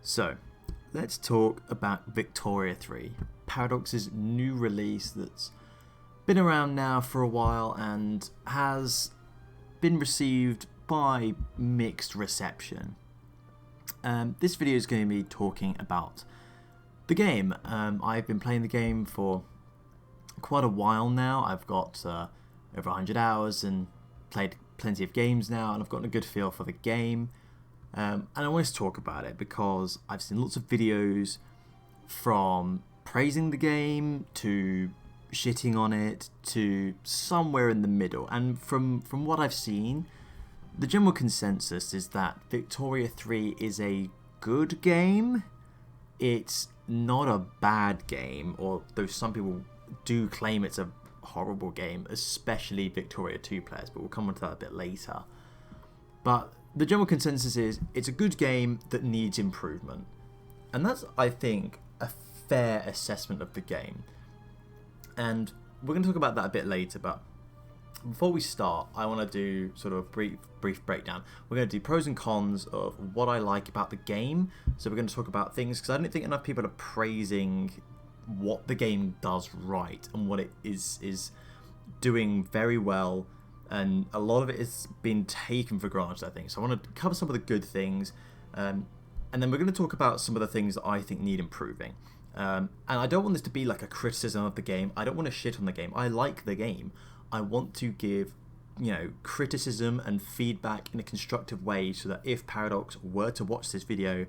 So, let's talk about Victoria 3, Paradox's new release that's been around now for a while and has been received by mixed reception. This video is going to be talking about the game. I've been playing the game for quite a while now. I've got over 100 hours and played plenty of games now, and I've gotten a good feel for the game. And I want to talk about it because I've seen lots of videos from praising the game to shitting on it to somewhere in the middle. And from what I've seen, the general consensus is that Victoria 3 is a good game. It's not a bad game, although some people do claim it's a horrible game, especially Victoria 2 players, but we'll come on to that a bit later. But the general consensus is it's a good game that needs improvement. And that's, I think, a fair assessment of the game. And we're going to talk about that a bit later, but before we start, I want to do sort of a brief breakdown. We're going to do pros and cons of what I like about the game. So we're going to talk about things, because I don't think enough people are praising what the game does right and what it is doing very well. And a lot of it has been taken for granted, I think. So I want to cover some of the good things. And then we're going to talk about some of the things that I think need improving. And I don't want this to be like a criticism of the game. I don't want to shit on the game. I like the game. I want to give, criticism and feedback in a constructive way so that if Paradox were to watch this video,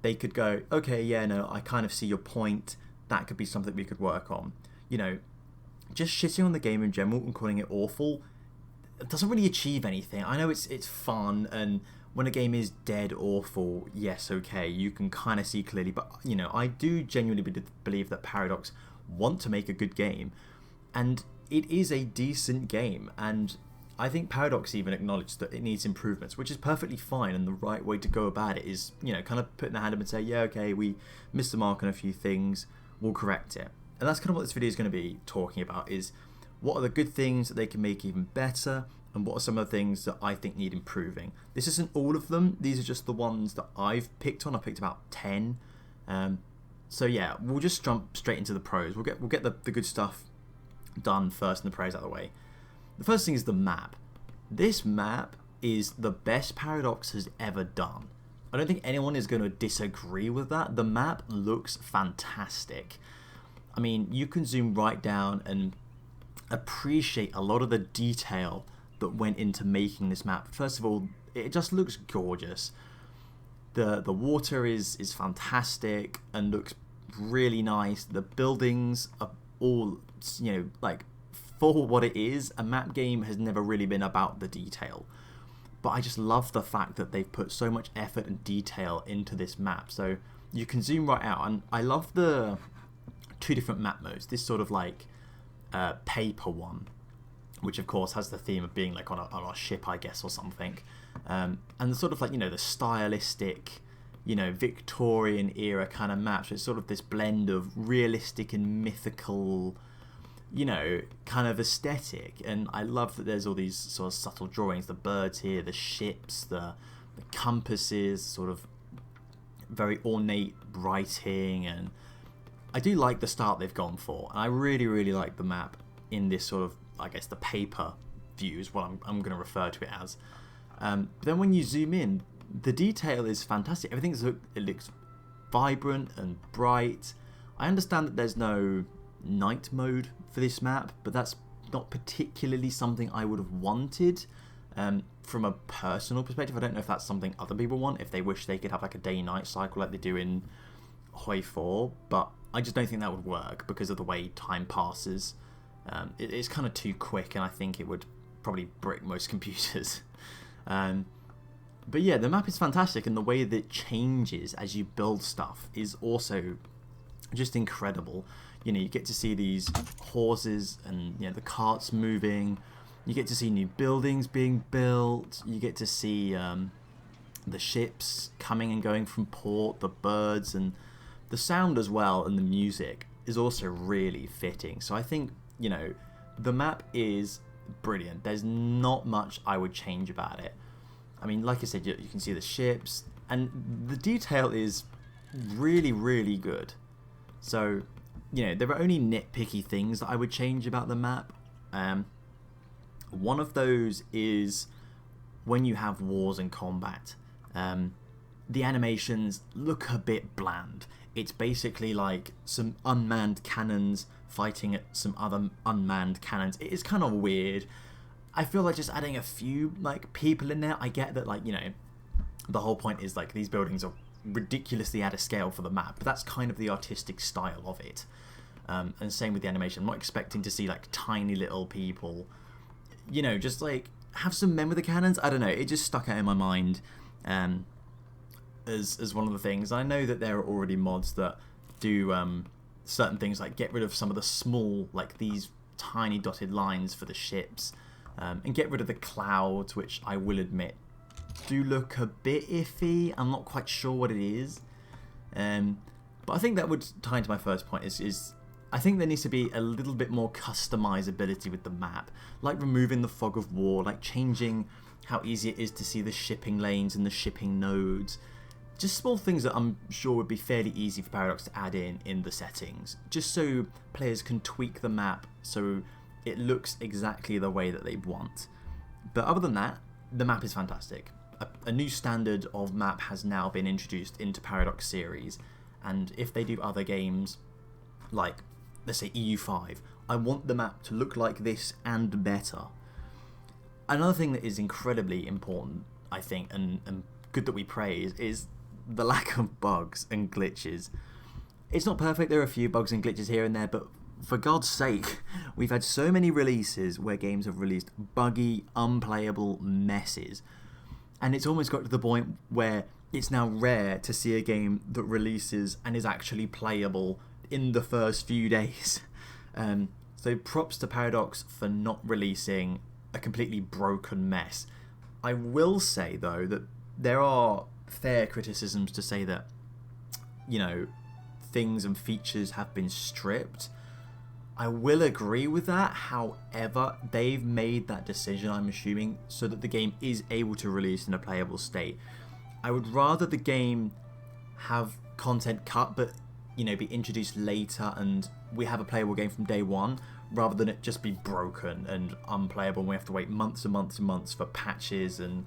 they could go, okay, yeah, no, I kind of see your point. That could be something we could work on. Just shitting on the game in general and calling it awful, it doesn't really achieve anything. I know it's fun, and when a game is dead awful, yes, okay, you can kind of see clearly, but I do genuinely believe that Paradox want to make a good game, and it is a decent game, and I think Paradox even acknowledged that it needs improvements, which is perfectly fine, and the right way to go about it is, kind of putting the hand up and say, yeah, okay, we missed the mark on a few things, we'll correct it. And that's kind of what this video is going to be talking about, is what are the good things that they can make even better, and what are some of the things that I think need improving. This isn't all of them, these are just the ones that I've picked on. I picked about 10. So yeah, we'll just jump straight into the pros. We'll get the good stuff done first and the pros out of the way. The first thing is the map. This map is the best Paradox has ever done. I don't think anyone is going to disagree with that. The map looks fantastic. I mean, you can zoom right down and appreciate a lot of the detail that went into making this map. First of all, it just looks gorgeous. The water is fantastic and looks really nice. The buildings are all, like, for what it is, a map game has never really been about the detail. But I just love the fact that they've put so much effort and detail into this map. So you can zoom right out, and I love the two different map modes. This sort of like paper one, which of course has the theme of being like on a ship, I guess, or something. And the sort of like, the stylistic, Victorian era kind of map. So it's sort of this blend of realistic and mythical, kind of aesthetic. And I love that there's all these sort of subtle drawings, the birds here, the ships, the compasses, sort of very ornate writing. And I do like the style they've gone for. And I really, really like the map in this sort of, I guess, the paper view is what I'm going to refer to it as. But then when you zoom in, the detail is fantastic. It looks vibrant and bright. I understand that there's no night mode for this map, but that's not particularly something I would have wanted from a personal perspective. I don't know if that's something other people want, if they wish they could have like a day-night cycle like they do in Hoi 4, but I just don't think that would work because of the way time passes. It's kind of too quick, and I think it would probably brick most computers. But yeah, the map is fantastic, and the way that it changes as you build stuff is also just incredible. You get to see these horses and the carts moving. You get to see new buildings being built. You get to see the ships coming and going from port, the birds, and the sound as well, and the music is also really fitting. So I think, the map is brilliant. There's not much I would change about it. I mean, like I said, you can see the ships, and the detail is really, really good. So, you know, there are only nitpicky things that I would change about the map. One of those is when you have wars and combat. The animations look a bit bland. It's basically like some unmanned cannons fighting at some other unmanned cannons. It is kind of weird. I feel like just adding a few like people in there. I get that, like, you know, the whole point is like these buildings are ridiculously out of scale for the map, but that's kind of the artistic style of it. And same with the animation. I'm not expecting to see like tiny little people, you know, just like have some men with the cannons. I don't know. It just stuck out in my mind as one of the things. I know that there are already mods that do certain things like get rid of some of the small, like these tiny dotted lines for the ships, and get rid of the clouds, which I will admit do look a bit iffy. I'm not quite sure what it is. But I think that would tie into my first point is I think there needs to be a little bit more customizability with the map, like removing the fog of war, like changing how easy it is to see the shipping lanes and the shipping nodes. Just small things that I'm sure would be fairly easy for Paradox to add in the settings, just so players can tweak the map so it looks exactly the way that they want. But other than that, the map is fantastic. A new standard of map has now been introduced into Paradox series, and if they do other games, like let's say EU5, I want the map to look like this and better. Another thing that is incredibly important, I think, and good that we praise, is the lack of bugs and glitches. It's not perfect, there are a few bugs and glitches here and there, but for God's sake, we've had so many releases where games have released buggy, unplayable messes. And it's almost got to the point where it's now rare to see a game that releases and is actually playable in the first few days. So props to Paradox for not releasing a completely broken mess. I will say, though, that there are fair criticisms to say that, you know, things and features have been stripped. I will agree with that. However, they've made that decision, I'm assuming, so that the game is able to release in a playable state. I would rather the game have content cut, but, you know, be introduced later and we have a playable game from day one, rather than it just be broken and unplayable and we have to wait months and months and months for patches and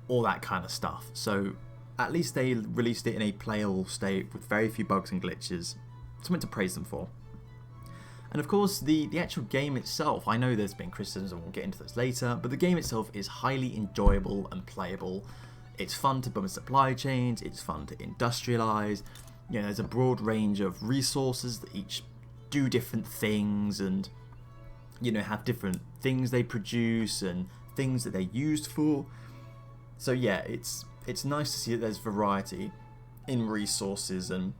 all that kind of stuff. So at least they released it in a playable state with very few bugs and glitches. Something to praise them for. And of course, the actual game itself, I know there's been criticisms and we'll get into this later, but the game itself is highly enjoyable and playable. It's fun to build supply chains, it's fun to industrialize. You know, there's a broad range of resources that each do different things and, you know, have different things they produce and things that they're used for. So yeah, it's nice to see that there's variety in resources, and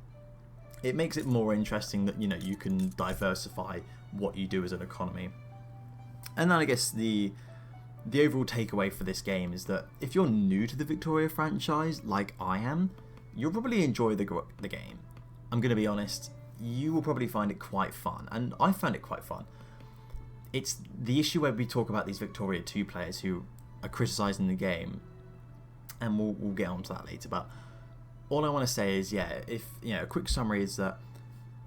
it makes it more interesting that, you know, you can diversify what you do as an economy. And then I guess the overall takeaway for this game is that if you're new to the Victoria franchise, like I am, you'll probably enjoy the game. I'm going to be honest, you will probably find it quite fun, and I found it quite fun. It's the issue where we talk about these Victoria 2 players who are criticising the game, and we'll get onto that later, but all I want to say is, yeah, if, you know, a quick summary is that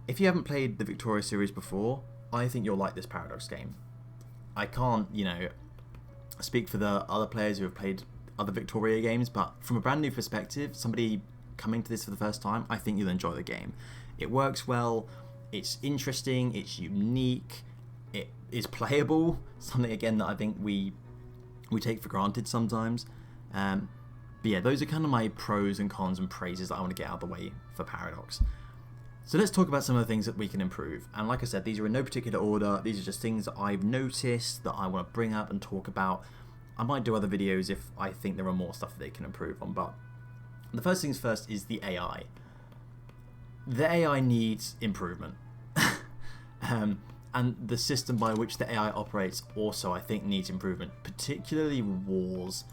if you haven't played the Victoria series before, I think you'll like this Paradox game. I can't, you know, speak for the other players who have played other Victoria games, but from a brand new perspective, somebody coming to this for the first time, I think you'll enjoy the game. It works well, it's interesting, it's unique, it is playable, something again that I think we take for granted sometimes. But yeah, those are kind of my pros and cons and praises that I want to get out of the way for Paradox. So let's talk about some of the things that we can improve. And like I said, these are in no particular order. These are just things that I've noticed that I want to bring up and talk about. I might do other videos if I think there are more stuff that they can improve on. But the first things first is the AI. The AI needs improvement. And the system by which the AI operates also, I think, needs improvement, particularly wars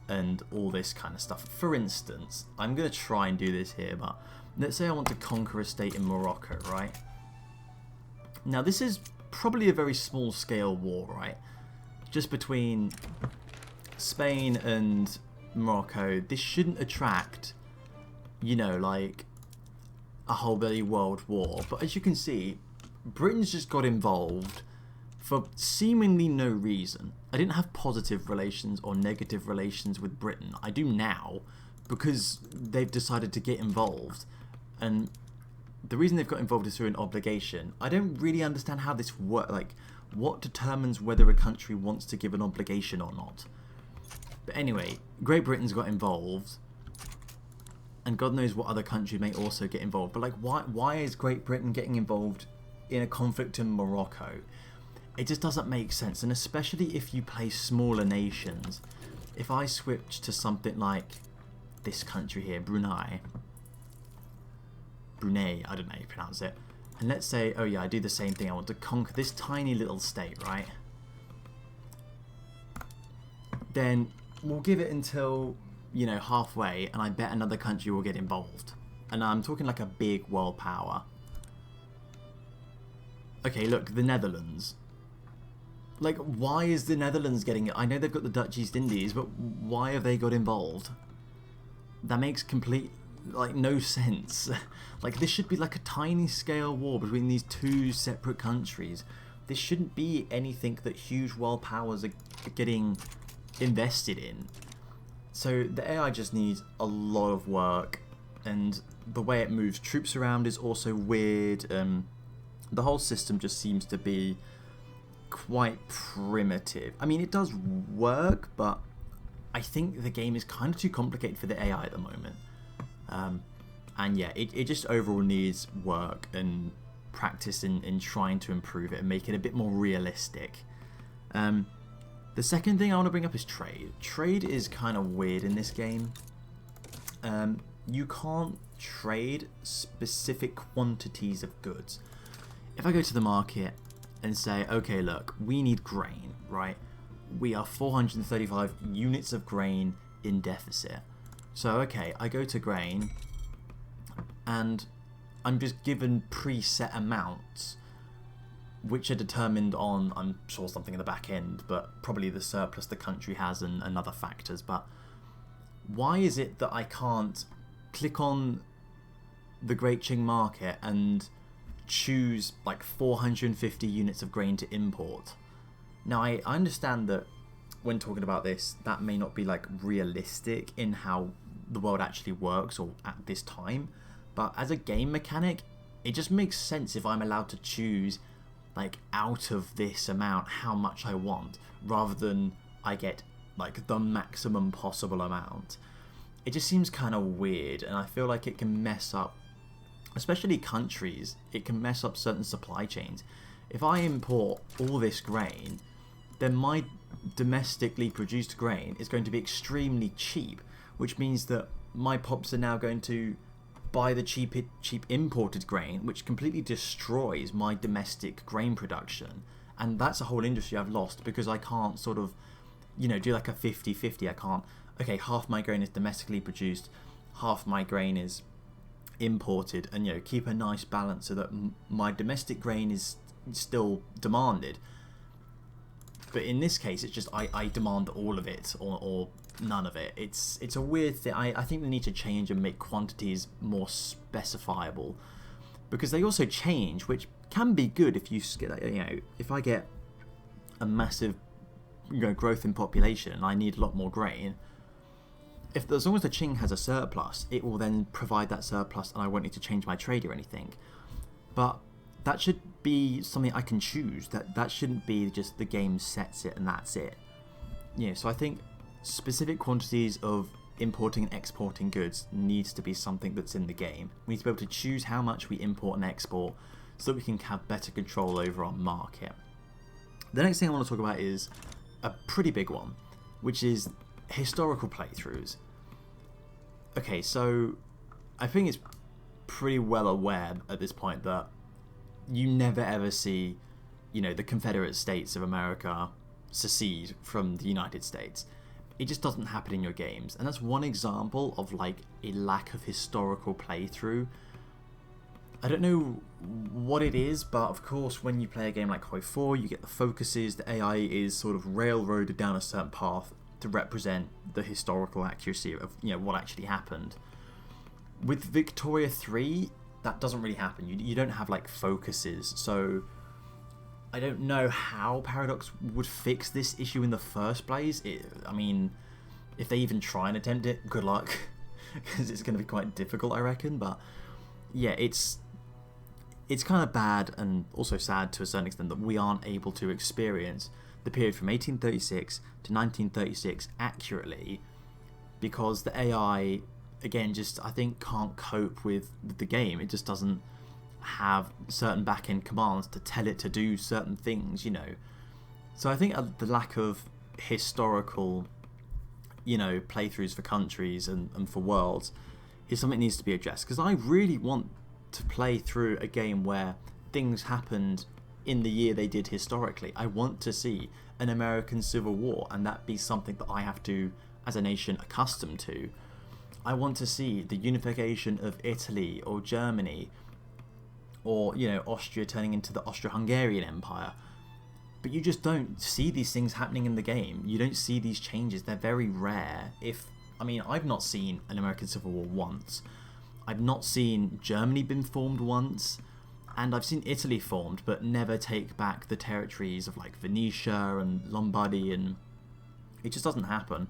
and all this kind of stuff. For instance, I'm going to try and do this here, but let's say I want to conquer a state in Morocco, right? Now, this is probably a very small scale war, right? Just between Spain and Morocco. This shouldn't attract, you know, like a whole bloody world war. But as you can see, Britain's just got involved for seemingly no reason. I didn't have positive relations or negative relations with Britain. I do now because they've decided to get involved. And the reason they've got involved is through an obligation. I don't really understand how this works. Like, what determines whether a country wants to give an obligation or not? But anyway, Great Britain's got involved. And God knows what other country may also get involved. But like, why is Great Britain getting involved in a conflict in Morocco? It just doesn't make sense. And especially if you play smaller nations. If I switch to something like this country here, Brunei, I don't know how you pronounce it. And let's say, oh yeah, I do the same thing. I want to conquer this tiny little state, right? Then we'll give it until, you know, halfway, and I bet another country will get involved. And I'm talking like a big world power. Okay, look, the Netherlands. Like, why is the Netherlands getting it? I know they've got the Dutch East Indies, but why have they got involved? That makes complete, like, no sense. Like, this should be like a tiny scale war between these two separate countries. This shouldn't be anything that huge world powers are getting invested in. So the AI just needs a lot of work, and the way it moves troops around is also weird. The whole system just seems to be quite primitive. I mean, it does work, but I think the game is kind of too complicated for the AI at the moment. And yeah, it just overall needs work and practice in trying to improve it and make it a bit more realistic. The second thing I want to bring up is trade. Trade is kind of weird in this game. You can't trade specific quantities of goods. If I go to the market and say, okay, look, we need grain, right? We are 435 units of grain in deficit. So, okay, I go to grain and I'm just given preset amounts which are determined on, I'm sure, something in the back end, but probably the surplus the country has and other factors. But why is it that I can't click on the Great Qing market and choose like 450 units of grain to import? Now, I understand that when talking about this, that may not be like realistic in how the world actually works or at this time, but as a game mechanic, it just makes sense if I'm allowed to choose like out of this amount how much I want, rather than I get like the maximum possible amount. It just seems kind of weird, and I feel like it can mess up, especially countries. It can mess up certain supply chains. If I import all this grain, then my domestically produced grain is going to be extremely cheap, which means that my pops are now going to buy the cheap imported grain, which completely destroys my domestic grain production. And that's a whole industry I've lost because I can't sort of, you know, do like a 50-50. I can't, okay, half my grain is domestically produced, half my grain is imported, and, you know, keep a nice balance so that my domestic grain is still demanded. But in this case, it's just I demand all of it or none of it. It's a weird thing. I think they need to change and make quantities more specifiable, because they also change, which can be good if you get, you know, if I get a massive, you know, growth in population and I need a lot more grain. As long as the Qing has a surplus, it will then provide that surplus, and I won't need to change my trade or anything. But that should be something I can choose. That shouldn't be just the game sets it and that's it. Yeah, so I think specific quantities of importing and exporting goods needs to be something that's in the game. We need to be able to choose how much we import and export so that we can have better control over our market. The next thing I want to talk about is a pretty big one, which is historical playthroughs. Okay, so I think it's pretty well aware at this point that you never ever see, you know, the Confederate States of America secede from the United States. It just doesn't happen in your games, and that's one example of like a lack of historical playthrough. I don't know what it is, but of course when you play a game like Hoi 4, you get the focuses, the AI is sort of railroaded down a certain path to represent the historical accuracy of, you know, what actually happened. With Victoria 3, that doesn't really happen. You don't have like focuses, so I don't know how Paradox would fix this issue in the first place. I mean, if they even try and attempt it, good luck, because it's going to be quite difficult, I reckon. But yeah, it's kind of bad and also sad to a certain extent that we aren't able to experience the period from 1836 to 1936 accurately, because the AI, again, just I think can't cope with the game. It just doesn't have certain back-end commands to tell it to do certain things, you know. So I think the lack of historical, you know, playthroughs for countries and for worlds is something that needs to be addressed, because I really want to play through a game where things happened in the year they did historically. I want to see an American Civil War, and that be something that I have to, as a nation, accustomed to. I want to see the unification of Italy or Germany, or, you know, Austria turning into the Austro-Hungarian Empire. But you just don't see these things happening in the game. You don't see these changes. They're very rare. I've not seen an American Civil War once. I've not seen Germany been formed once. And I've seen Italy formed, but never take back the territories of like Venetia and Lombardy, and it just doesn't happen.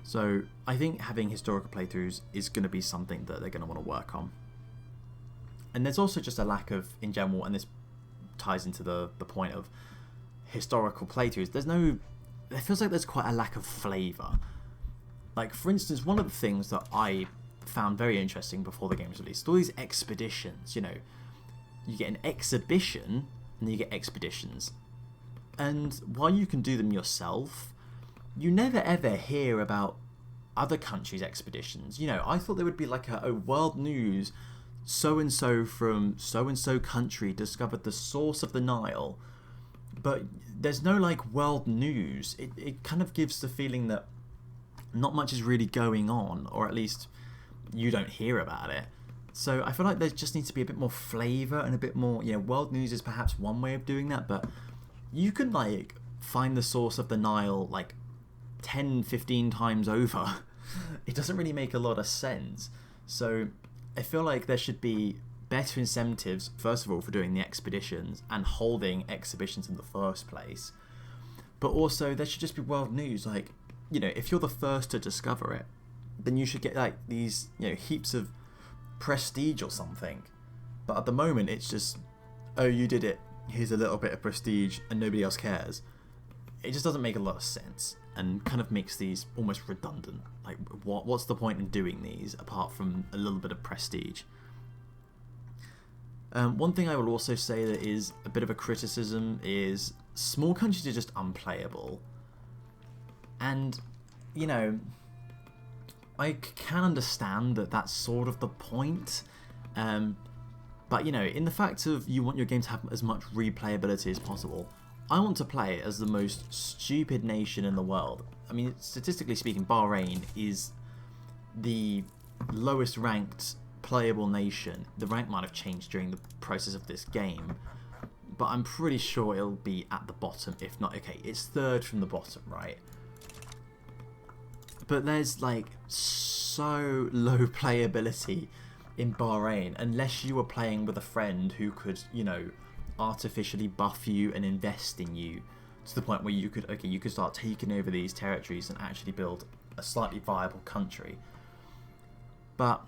So I think having historical playthroughs is going to be something that they're going to want to work on. And there's also just a lack of, in general, and this ties into the point of historical playthroughs, it feels like there's quite a lack of flavour. Like, for instance, one of the things that I found very interesting before the game was released, all these expeditions, you know, you get an exhibition and then you get expeditions. And while you can do them yourself, you never ever hear about other countries' expeditions. You know, I thought there would be like a world news, so-and-so from so-and-so country discovered the source of the Nile. But there's no like world news. It kind of gives the feeling that not much is really going on, or at least you don't hear about it. So I feel like there just needs to be a bit more flavour and a bit more, you know, world news is perhaps one way of doing that, but you can like find the source of the Nile like 10, 15 times over. It doesn't really make a lot of sense. So I feel like there should be better incentives, first of all, for doing the expeditions and holding exhibitions in the first place. But also there should just be world news. Like, you know, if you're the first to discover it, then you should get like these, you know, heaps of prestige or something. But at the moment it's just, oh, you did it, here's a little bit of prestige and nobody else cares. It just doesn't make a lot of sense and kind of makes these almost redundant. Like, what's the point in doing these apart from a little bit of prestige? One thing I will also say that is a bit of a criticism is small countries are just unplayable. And, you know, I can understand that that's sort of the point, but, you know, in the fact of you want your game to have as much replayability as possible, I want to play as the most stupid nation in the world. I mean, statistically speaking, Bahrain is the lowest ranked playable nation. The rank might have changed during the process of this game, but I'm pretty sure it'll be at the bottom, if not, okay, it's third from the bottom, right? But there's like so low playability in Bahrain unless you were playing with a friend who could, you know, artificially buff you and invest in you to the point where you could start taking over these territories and actually build a slightly viable country. But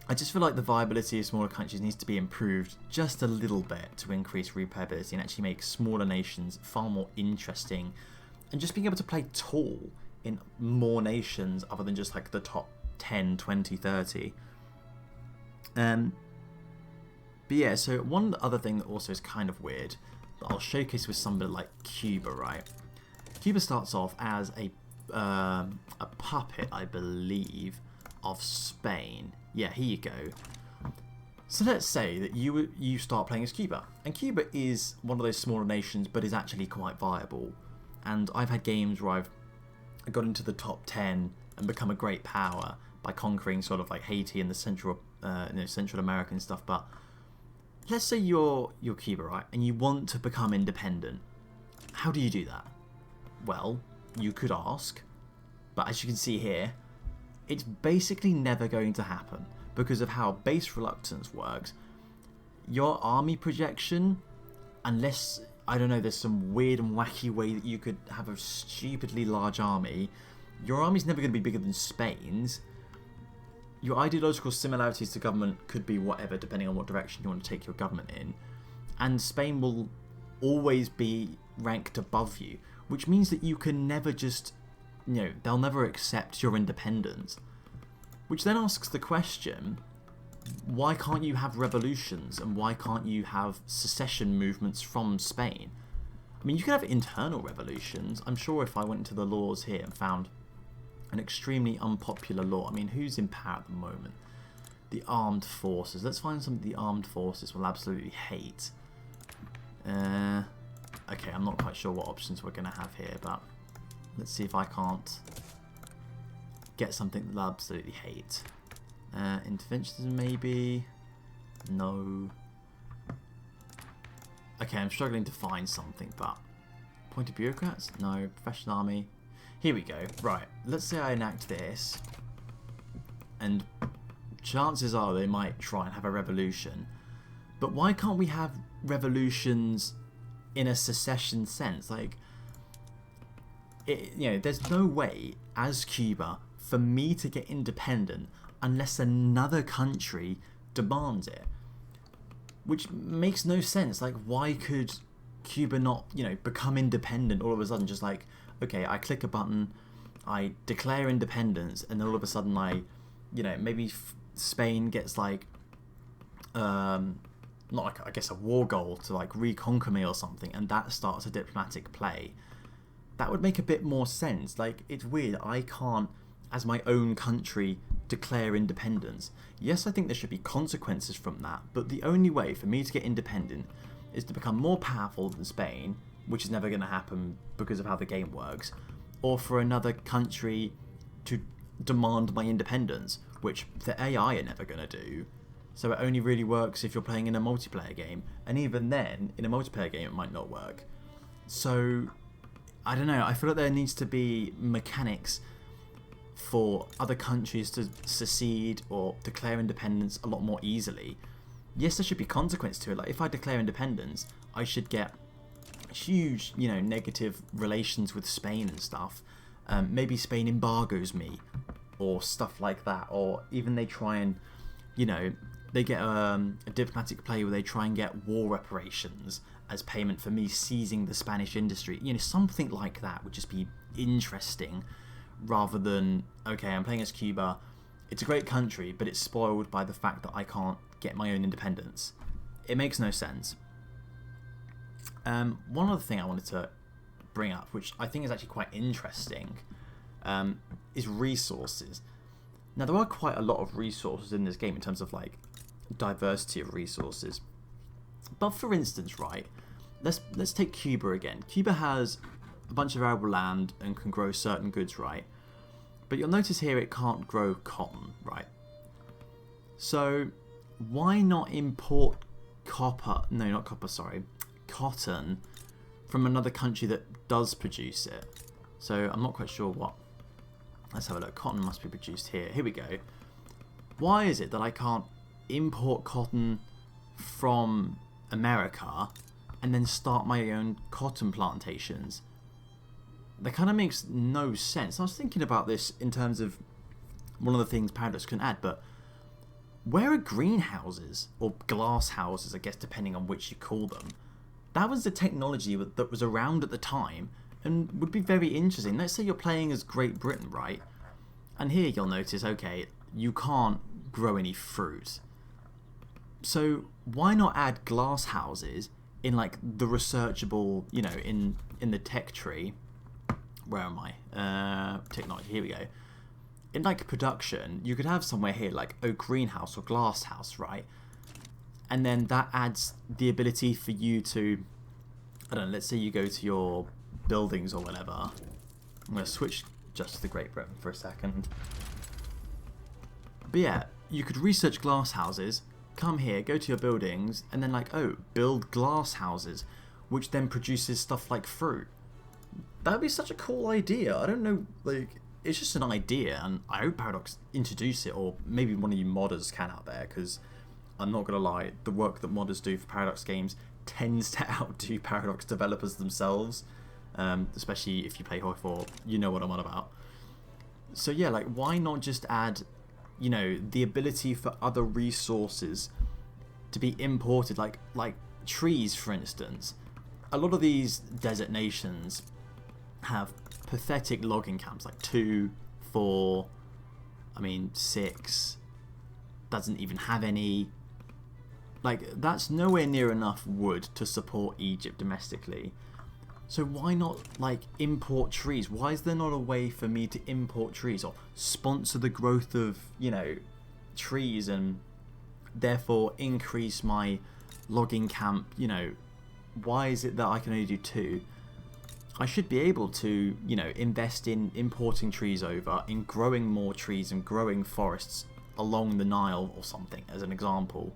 I just feel like the viability of smaller countries needs to be improved just a little bit to increase replayability and actually make smaller nations far more interesting, and just being able to play tall in more nations other than just like the top 10, 20, 30. But yeah, so one other thing that also is kind of weird that I'll showcase with somebody like Cuba, right? Cuba starts off as a puppet, I believe, of Spain. Yeah, here you go. So let's say that you start playing as Cuba, and Cuba is one of those smaller nations, but is actually quite viable. And I've had games where I've got into the top 10 and become a great power by conquering sort of like Haiti and the Central American stuff. But let's say you're Cuba, right, and you want to become independent. How do you do that? Well, you could ask, but as you can see here, it's basically never going to happen, because of how base reluctance works, your army projection, unless, I don't know, there's some weird and wacky way that you could have a stupidly large army, your army's never going to be bigger than Spain's. Your ideological similarities to government could be whatever, depending on what direction you want to take your government in. And Spain will always be ranked above you, which means that you can never just, they'll never accept your independence. Which then asks the question, why can't you have revolutions and why can't you have secession movements from Spain? I mean, you can have internal revolutions. I'm sure if I went into the laws here and found an extremely unpopular law. I mean, who's in power at the moment? The armed forces. Let's find something the armed forces will absolutely hate. Okay, I'm not quite sure what options we're going to have here, but let's see if I can't get something they'll absolutely hate. Interventionism, maybe? No. Okay, I'm struggling to find something, but appointed bureaucrats? No. Professional army? Here we go. Right, let's say I enact this, and chances are they might try and have a revolution. But why can't we have revolutions in a secession sense? Like, there's no way as Cuba for me to get independent unless another country demands it, which makes no sense. Like, why could Cuba not, become independent all of a sudden? Just like, okay, I click a button, I declare independence, and then all of a sudden maybe Spain gets like, not like, I guess, a war goal to like reconquer me or something, and that starts a diplomatic play. That would make a bit more sense. Like, it's weird, I can't, as my own country, declare independence. Yes, I think there should be consequences from that, but the only way for me to get independent is to become more powerful than Spain, which is never going to happen because of how the game works, or for another country to demand my independence, which the AI are never going to do. So it only really works if you're playing in a multiplayer game, and even then, in a multiplayer game, it might not work. So, I don't know, I feel like there needs to be mechanics for other countries to secede or declare independence a lot more easily. Yes, there should be consequence to it. Like, if I declare independence, I should get huge, negative relations with Spain and stuff. Maybe Spain embargoes me, or stuff like that. Or even they try and, they get a diplomatic play where they try and get war reparations as payment for me seizing the Spanish industry. Something like that would just be interesting. Rather than, okay, I'm playing as Cuba, it's a great country, but it's spoiled by the fact that I can't get my own independence. It makes no sense. One other thing I wanted to bring up, which I think is actually quite interesting, is resources. Now, there are quite a lot of resources in this game in terms of, like, diversity of resources. But for instance, right, let's take Cuba again. Cuba has a bunch of arable land and can grow certain goods, right? But you'll notice here it can't grow cotton, right? So why not import cotton from another country that does produce it? So I'm not quite sure what. Let's have a look. Cotton must be produced here. Here we go. Why is it that I can't import cotton from America and then start my own cotton plantations? That kind of makes no sense. I was thinking about this in terms of one of the things Paradox can add, but where are greenhouses, or glass houses, I guess, depending on which you call them? That was the technology that was around at the time and would be very interesting. Let's say you're playing as Great Britain, right? And here you'll notice, okay, you can't grow any fruit. So why not add glass houses in like the researchable, in the tech tree? Where am I? Technology, here we go. In like production, you could have somewhere here like a greenhouse or glass house, right? And then that adds the ability for you to, I don't know, let's say you go to your buildings or whatever. I'm going to switch just to the Great Britain for a second. But yeah, you could research glass houses, come here, go to your buildings, and then like, build glass houses, which then produces stuff like fruit. That would be such a cool idea. I don't know, like, it's just an idea, and I hope Paradox introduce it, or maybe one of you modders can out there, because I'm not gonna lie, the work that modders do for Paradox games tends to outdo Paradox developers themselves, especially if you play Hoi 4, you know what I'm on about. So yeah, like, why not just add, you know, the ability for other resources to be imported, like trees, for instance. A lot of these desert nations have pathetic logging camps, like 2, 4, 6, doesn't even have any. Like, that's nowhere near enough wood to support Egypt domestically. So why not, like, import trees? Why is there not a way for me to import trees or sponsor the growth of, you know, trees and therefore increase my logging camp? You know, why is it that I can only do 2? I should be able to, you know, invest in importing trees over, in growing more trees and growing forests along the Nile or something, as an example.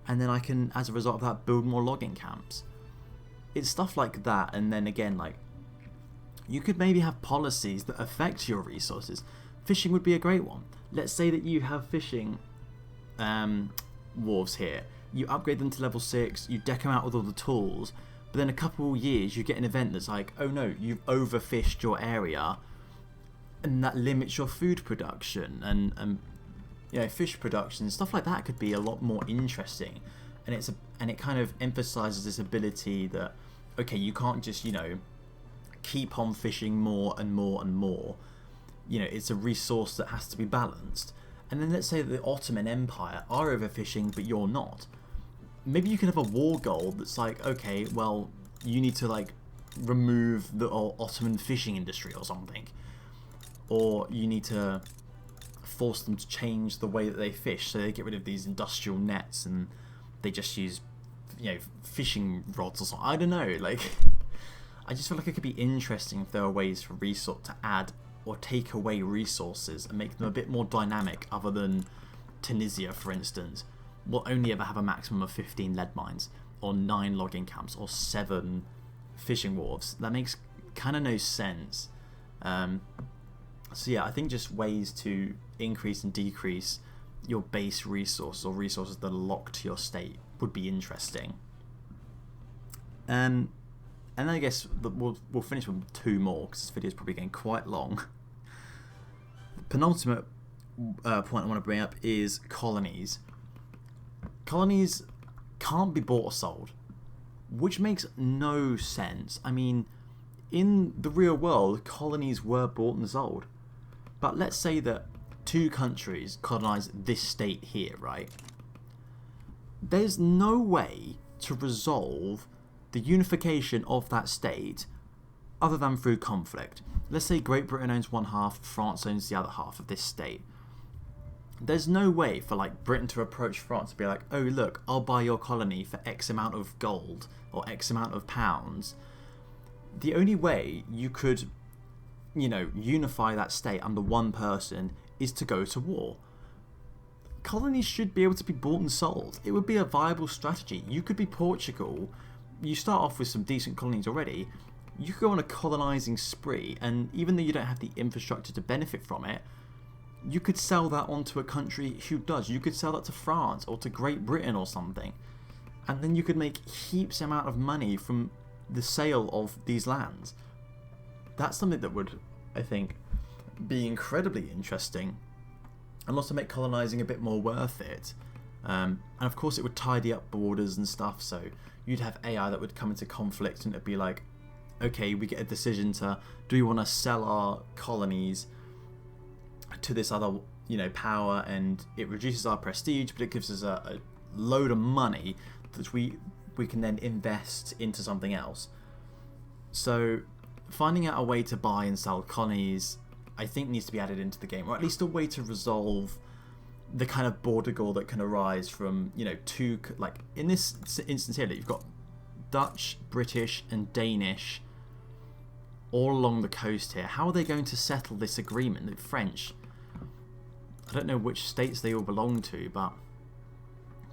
And then I can, as a result of that, build more logging camps. It's stuff like that, and then again, like, you could maybe have policies that affect your resources. Fishing would be a great one. Let's say that you have fishing wharves here. You upgrade them to level 6, you deck them out with all the tools, but then a couple of years you get an event that's like, oh no, you've overfished your area, and that limits your food production, and you know, fish production, stuff like that could be a lot more interesting. And it kind of emphasizes this ability that, okay, you can't just, you know, keep on fishing more and more and more. You know, it's a resource that has to be balanced. And then let's say that the Ottoman Empire are overfishing, but you're not. Maybe you can have a war goal that's like, okay, well, you need to, like, remove the Ottoman fishing industry or something. Or you need to force them to change the way that they fish, so they get rid of these industrial nets and they just use, you know, fishing rods or something. I don't know, like, I just feel like it could be interesting if there are ways for Resort to add or take away resources and make them a bit more dynamic, other than Tunisia, for instance, will only ever have a maximum of 15 lead mines, or 9 logging camps, or 7 fishing wharves. That makes kind of no sense. So yeah, I think just ways to increase and decrease your base resources, or resources that are locked to your state, would be interesting. And then I guess we'll finish with 2 more, because this video is probably getting quite long. The penultimate point I want to bring up is colonies. Colonies can't be bought or sold, which makes no sense. I mean, in the real world, colonies were bought and sold. But let's say that 2 countries colonize this state here, right? There's no way to resolve the unification of that state other than through conflict. Let's say Great Britain owns one half, France owns the other half of this state. There's no way for, like, Britain to approach France and be like, oh look, I'll buy your colony for X amount of gold or X amount of pounds. The only way you could, you know, unify that state under one person is to go to war. Colonies should be able to be bought and sold. It would be a viable strategy. You could be Portugal, you start off with some decent colonies already, you could go on a colonizing spree, and even though you don't have the infrastructure to benefit from it, you could sell that onto a country who does. You could sell that to France or to Great Britain or something, and then you could make heaps amount of money from the sale of these lands. That's something that would, I think, be incredibly interesting, and also make colonizing a bit more worth it. And of course it would tidy up borders and stuff, so you'd have AI that would come into conflict, and it'd be like, okay, we get a decision to, do we want to sell our colonies to this other, you know, power, and it reduces our prestige, but it gives us a load of money that we can then invest into something else. So finding out a way to buy and sell colonies, I think, needs to be added into the game, or at least a way to resolve the kind of border gore that can arise from, you know, 2, like in this instance here, you've got Dutch, British and Danish all along the coast here. How are they going to settle this agreement? The French, I don't know which states they all belong to, but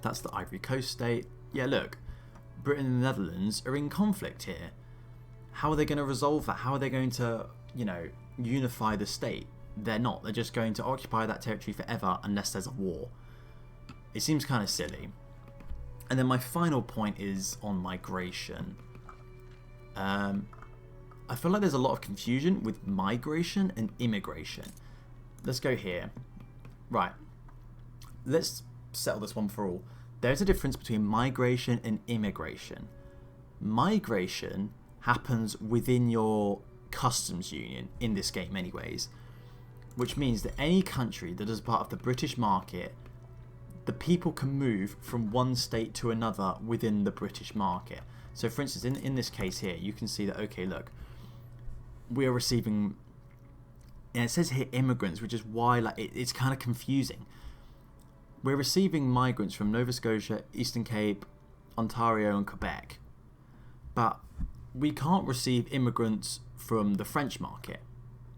that's the Ivory Coast state. Yeah, look, Britain and the Netherlands are in conflict here. How are they going to resolve that? How are they going to, you know, unify the state? they're not. They're just going to occupy that territory forever unless there's a war. It seems kind of silly. And then my final point is on migration. I feel like there's a lot of confusion with migration and immigration. Let's go here. Right. Let's settle this one for all. There's a difference between migration and immigration. Migration happens within your customs union, in this game anyways, which means that any country that is part of the British market, the people can move from one state to another within the British market. So for instance, in this case here, you can see that, okay, look, we are receiving, and it says here immigrants, which is why it's kind of confusing. We're receiving migrants from Nova Scotia, Eastern Cape, Ontario and Quebec, but we can't receive immigrants from the French market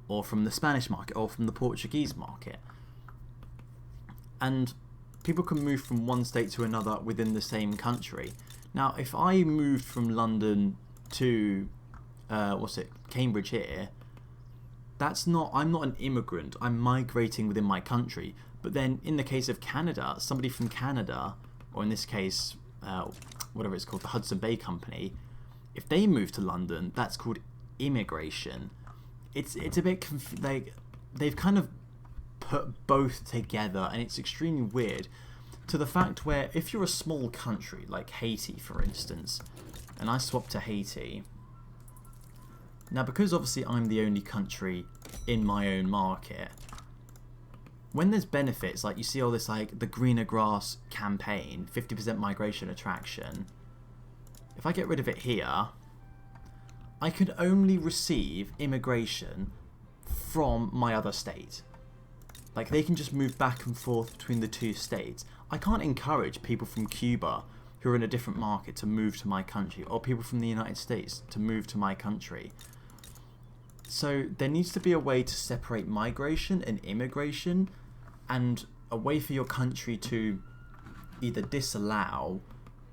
or from the Spanish market or from the Portuguese market. And people can move from one state to another within the same country. Now, if I moved from London to Cambridge here, I'm not an immigrant, I'm migrating within my country. But then in the case of Canada, somebody from Canada, or in this case, whatever it's called, the Hudson Bay Company, if they move to London, that's called immigration. It's a bit they've kind of put both together, and it's extremely weird, to the fact where if you're a small country like Haiti, for instance, and I swap to Haiti, now because obviously I'm the only country in my own market, when there's benefits, like you see all this, like the greener grass campaign, 50% migration attraction, if I get rid of it here, I could only receive immigration from my other state. Like, they can just move back and forth between the two states. I can't encourage people from Cuba who are in a different market to move to my country, or people from the United States to move to my country. So there needs to be a way to separate migration and immigration, and a way for your country to either disallow,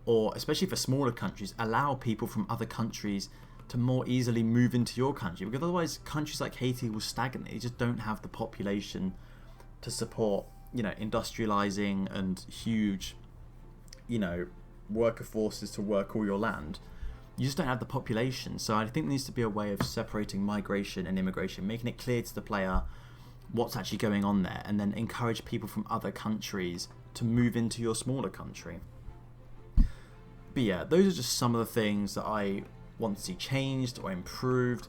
or especially for smaller countries, allow people from other countries to more easily move into your country, because otherwise countries like Haiti will stagnate. They just don't have the population to support, industrializing and huge, worker forces to work all your land. You just don't have the population. So I think there needs to be a way of separating migration and immigration, making it clear to the player what's actually going on there, and then encourage people from other countries to move into your smaller country. But yeah, those are just some of the things that I want to see changed or improved.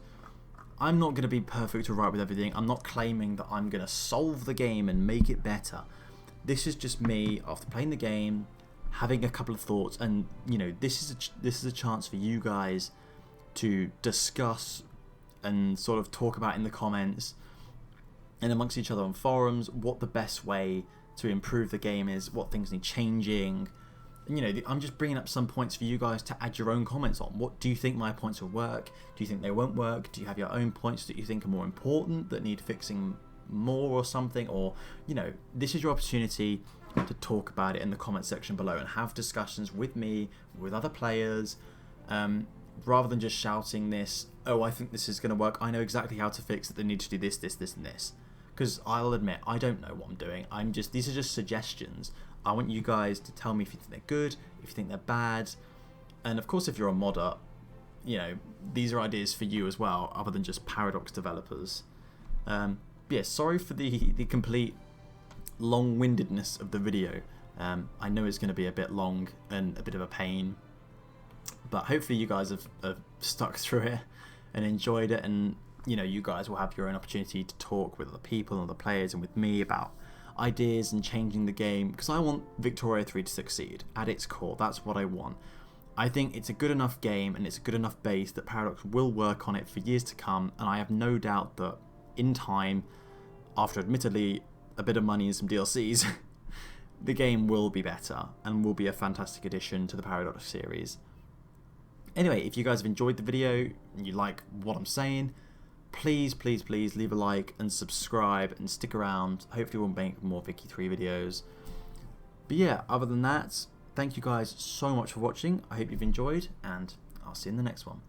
I'm not going to be perfect or right with everything. I'm not claiming that I'm going to solve the game and make it better. This is just me, after playing the game, having a couple of thoughts, and this is a chance for you guys to discuss and sort of talk about in the comments and amongst each other on forums what the best way to improve the game is, what things need changing. I'm just bringing up some points for you guys to add your own comments on. What do you think my points will work? Do you think they won't work? Do you have your own points that you think are more important, that need fixing more or something? Or, this is your opportunity to talk about it in the comment section below and have discussions with me, with other players, rather than just shouting this, oh, I think this is going to work, I know exactly how to fix it, they need to do this, this, this, and this. Because I'll admit, I don't know what I'm doing. These are just suggestions. I want you guys to tell me if you think they're good, if you think they're bad. And of course, if you're a modder, these are ideas for you as well, other than just Paradox developers. Yeah, sorry for the complete long-windedness of the video. I know it's going to be a bit long and a bit of a pain, but hopefully you guys have stuck through it and enjoyed it, and you guys will have your own opportunity to talk with other people and other players and with me about ideas and changing the game, because I want Victoria 3 to succeed at its core. That's what I want. I think it's a good enough game and it's a good enough base that Paradox will work on it for years to come, and I have no doubt that in time, after admittedly a bit of money and some DLCs, the game will be better and will be a fantastic addition to the Paradox series. Anyway, if you guys have enjoyed the video and you like what I'm saying, please leave a like and subscribe and stick around. Hopefully we'll make more Vicky 3 videos. But yeah, other than that, thank you guys so much for watching. I hope you've enjoyed, and I'll see you in the next one.